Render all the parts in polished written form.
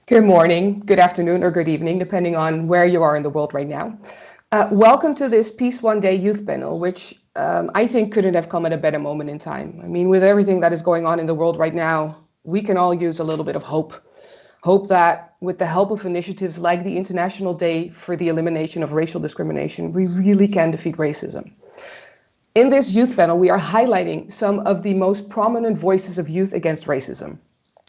Good morning, good afternoon, or good evening, depending on where you are in the world right now. Welcome to this Peace One Day youth panel, which I think couldn't have come at a better moment in time. I mean, with everything that is going on in the world right now, we can all use a little bit of hope. Hope that with the help of initiatives like the International Day for the Elimination of Racial Discrimination, we really can defeat racism. In this youth panel, we are highlighting some of the most prominent voices of youth against racism.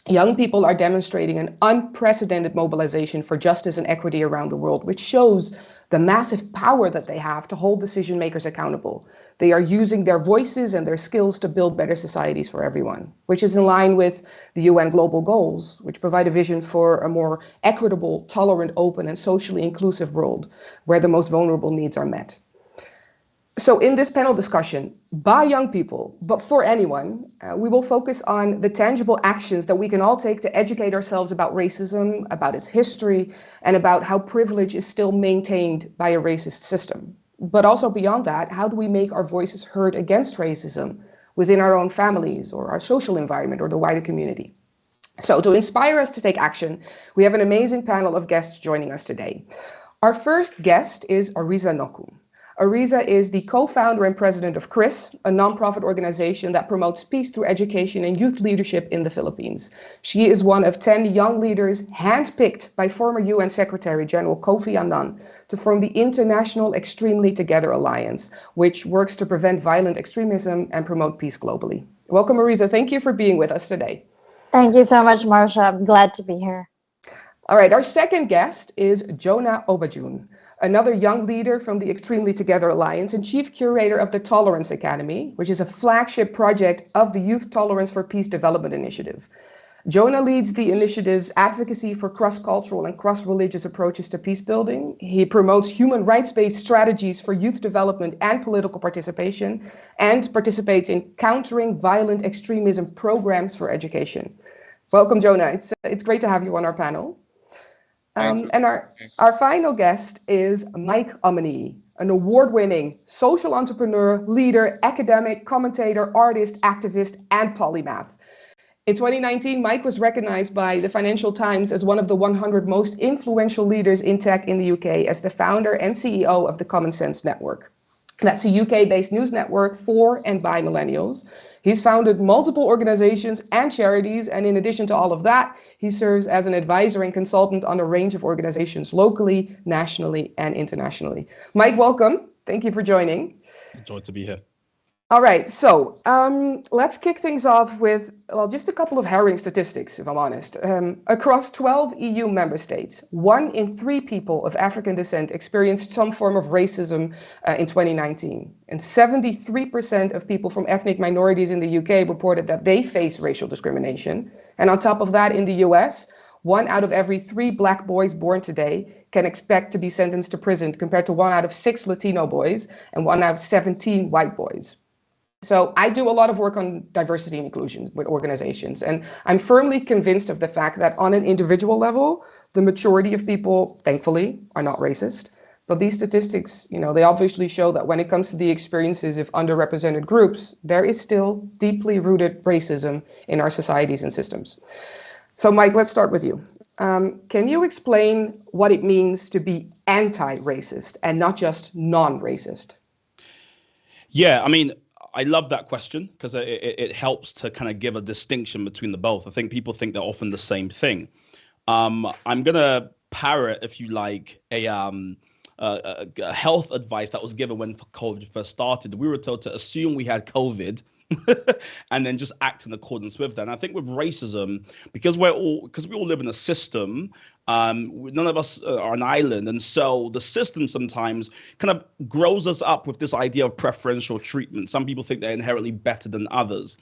Young people are demonstrating an unprecedented mobilization for justice and equity around the world, which shows the massive power that they have to hold decision makers accountable. They are using their voices and their skills to build better societies for everyone, which is in line with the UN global goals, which provide a vision for a more equitable, tolerant, open, and socially inclusive world where the most vulnerable needs are met. So in this panel discussion, by young people, but for anyone, we will focus on the tangible actions that we can all take to educate ourselves about racism, about its history, and about how privilege is still maintained by a racist system. But also beyond that, how do we make our voices heard against racism within our own families or our social environment or the wider community? So to inspire us to take action, we have an amazing panel of guests joining us today. Our first guest is Ariza Nokum. Ariza is the co-founder and president of CRIS, a nonprofit organization that promotes peace through education and youth leadership in the Philippines. She is one of 10 young leaders handpicked by former UN Secretary General Kofi Annan to form the International Extremely Together Alliance, which works to prevent violent extremism and promote peace globally. Welcome, Ariza. Thank you for being with us today. Thank you so much, Marsha. I'm glad to be here. All right, our second guest is Jonah Obajun, another young leader from the Extremely Together Alliance and chief curator of the Tolerance Academy, which is a flagship project of the Youth Tolerance for Peace Development Initiative. Jonah leads the initiative's advocacy for cross-cultural and cross-religious approaches to peace building. He promotes human rights-based strategies for youth development and political participation, and participates in countering violent extremism programs for education. Welcome, Jonah. It's great to have you on our panel. And our final guest is Mike Omeny, an award-winning social entrepreneur, leader, academic, commentator, artist, activist, and polymath. In 2019, Mike was recognized by the Financial Times as one of the 100 most influential leaders in tech in the UK as the founder and CEO of the Common Sense Network. That's a UK-based news network for and by millennials. He's founded multiple organizations and charities, and in addition to all of that, he serves as an advisor and consultant on a range of organizations locally, nationally, and internationally. Mike, welcome. Thank you for joining. Joy to be here. All right, so let's kick things off with, well, just a couple of harrowing statistics, if I'm honest. Across 12 EU member states, 1 in 3 people of African descent experienced some form of racism in 2019. And 73% of people from ethnic minorities in the UK reported that they face racial discrimination. And on top of that, in the US, 1 out of every 3 Black boys born today can expect to be sentenced to prison, compared to 1 out of 6 Latino boys and 1 out of 17 white boys. So I do a lot of work on diversity and inclusion with organizations, and I'm firmly convinced of the fact that on an individual level, the majority of people, thankfully, are not racist. But these statistics, they obviously show that when it comes to the experiences of underrepresented groups, there is still deeply rooted racism in our societies and systems. So Mike, let's start with you. Can you explain what it means to be anti-racist and not just non-racist? Yeah, I love that question because it helps to kind of give a distinction between the both. I think people think they're often the same thing. I'm going to parrot, if you like, a health advice that was given when COVID first started. We were told to assume we had COVID and then just act in accordance with that. And I think with racism, because we all live in a system, none of us are an island, and so the system sometimes kind of grows us up with this idea of preferential treatment. Some people think they're inherently better than others,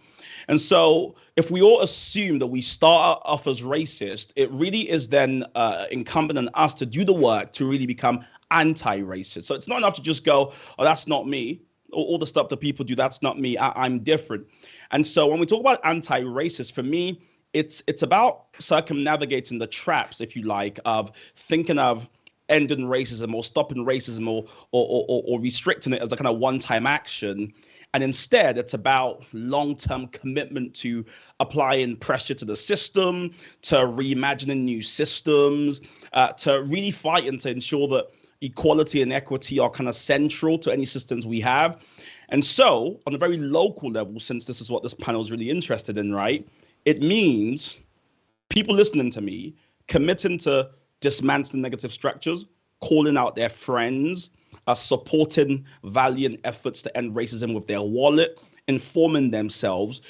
and so if we all assume that we start off as racist, it really is then incumbent on us to do the work to really become anti-racist. So it's not enough to just go, oh, that's not me. All the stuff that people do, that's not me. I'm different. And so when we talk about anti-racist, for me, it's about circumnavigating the traps, if you like, of thinking of ending racism or stopping racism or restricting it as a kind of one-time action, And instead, it's about long-term commitment to applying pressure to the system, to reimagining new systems, to really fighting to ensure that equality and equity are kind of central to any systems we have. And so, on a very local level, since this is what this panel is really interested in, right, it means people listening to me committing to dismantling negative structures, calling out their friends, supporting valiant efforts to end racism with their wallet, informing themselves,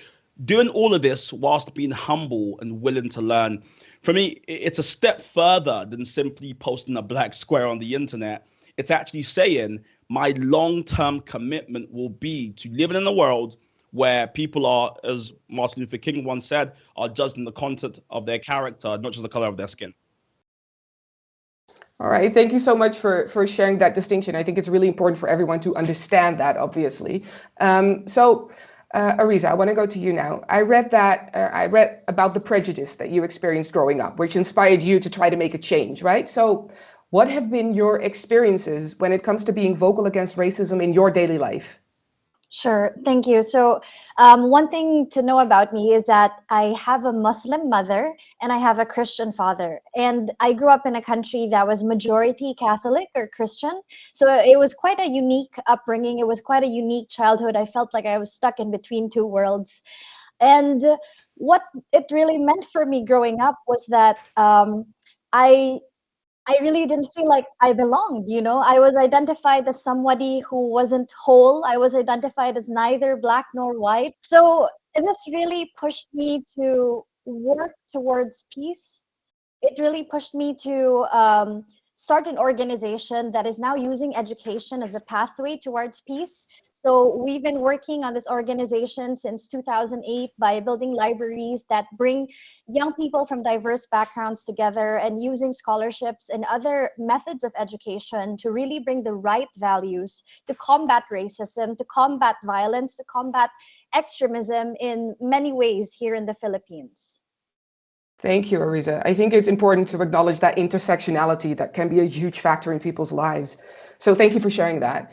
doing all of this whilst being humble and willing to learn. For me, it's a step further than simply posting a black square on the internet. It's actually saying my long-term commitment will be to living in a world where people are, as Martin Luther King once said, are judged in the content of their character, not just the color of their skin. All right, thank you so much for sharing that distinction. I think it's really important for everyone to understand that, obviously. Ariza, I want to go to you now. I read about the prejudice that you experienced growing up, which inspired you to try to make a change, right? So what have been your experiences when it comes to being vocal against racism in your daily life? Sure, thank you. So one thing to know about me is that I have a Muslim mother and I have a Christian father. And I grew up in a country that was majority Catholic or Christian. So it was quite a unique upbringing. It was quite a unique childhood. I felt like I was stuck in between two worlds. And what it really meant for me growing up was that I really didn't feel like I belonged, you know. I was identified as somebody who wasn't whole. I was identified as neither black nor white. So this really pushed me to work towards peace. It really pushed me to start an organization that is now using education as a pathway towards peace. So we've been working on this organization since 2008 by building libraries that bring young people from diverse backgrounds together and using scholarships and other methods of education to really bring the right values to combat racism, to combat violence, to combat extremism in many ways here in the Philippines. Thank you, Ariza. I think it's important to acknowledge that intersectionality that can be a huge factor in people's lives. So thank you for sharing that.